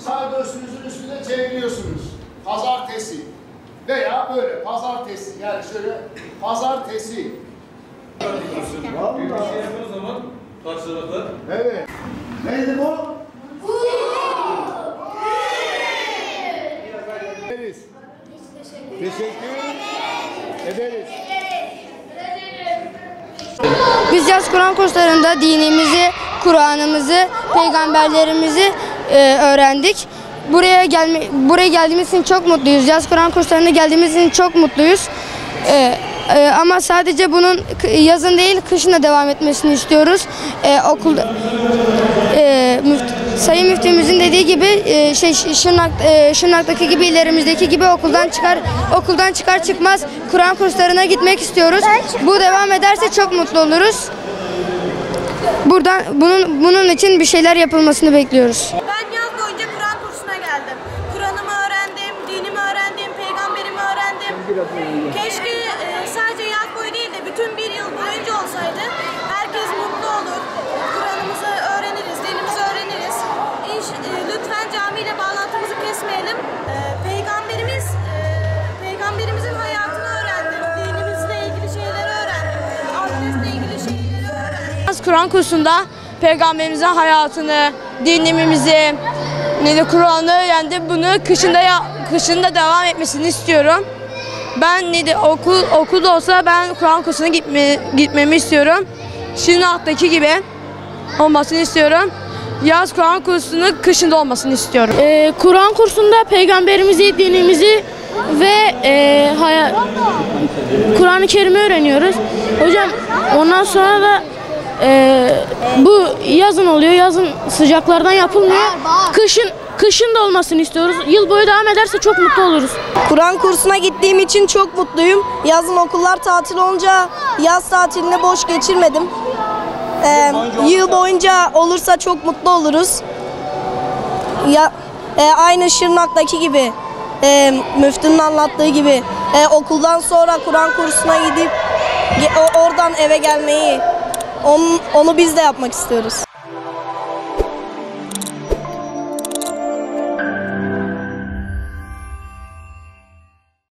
sağ göğsünüzün üstüne çeviriyorsunuz. Pazartesi. Veya böyle pazartesi. Yani şöyle pazartesi. Vallahi. Bir şey yaptığınız zaman karşılıklı. Evet. Neydi bu? Ederiz. Teşekkür ederiz. Biz yaz Kur'an kurslarında dinimizi, Kur'an'ımızı, peygamberlerimizi öğrendik. Buraya geldiğimiz için çok mutluyuz. Yaz Kur'an kurslarına geldiğimiz için çok mutluyuz. Ama sadece bunun yazın değil, kışın da devam etmesini istiyoruz. Okulda Sayın Müftümüzün dediği gibi Şırnak'taki gibi, ilerimizdeki gibi okuldan çıkar çıkmaz Kur'an kurslarına gitmek istiyoruz. Bu devam ederse çok mutlu oluruz. Buradan bunun için bir şeyler yapılmasını bekliyoruz. Ben yaz boyunca Kur'an kursuna geldim. Kur'an'ımı öğrendim, dinimi öğrendim, peygamberimi öğrendim. Keşke sadece yaz boyu değil de bütün bir yıl boyunca olsaydı. Herkes mutlu olur. Kur'an'ımızı öğreniriz, dinimizi öğreniriz. Lütfen camiyle bağlantımızı kesmeyelim. Peygamberimizin hayatını öğrendim. Dinimizle ilgili şeyleri öğrendim. Abdestle ilgili şeyleri öğrendim. Kur'an kursunda peygamberimizin hayatını, dinimizi, Kur'an'ı öğrendim. Bunu kışında devam etmesini istiyorum. Ben okulda olsa ben Kur'an kursuna gitmemi istiyorum. Şırnak'taki gibi olmasını istiyorum. Yaz Kur'an kursunun kışında olmasını istiyorum. Kur'an kursunda peygamberimizi, dinimizi ve Kur'an-ı Kerim'i öğreniyoruz. Hocam ondan sonra da bu yazın oluyor. Yazın sıcaklardan yapılmıyor. Kışın da olmasını istiyoruz. Yıl boyu devam ederse çok mutlu oluruz. Kur'an kursuna gittiğim için çok mutluyum. Yazın okullar tatil olunca yaz tatilini boş geçirmedim. Yıl boyunca olursa çok mutlu oluruz. Aynı Şırnak'taki gibi, müftünün anlattığı gibi okuldan sonra Kur'an kursuna gidip oradan eve gelmeyi, onu biz de yapmak istiyoruz.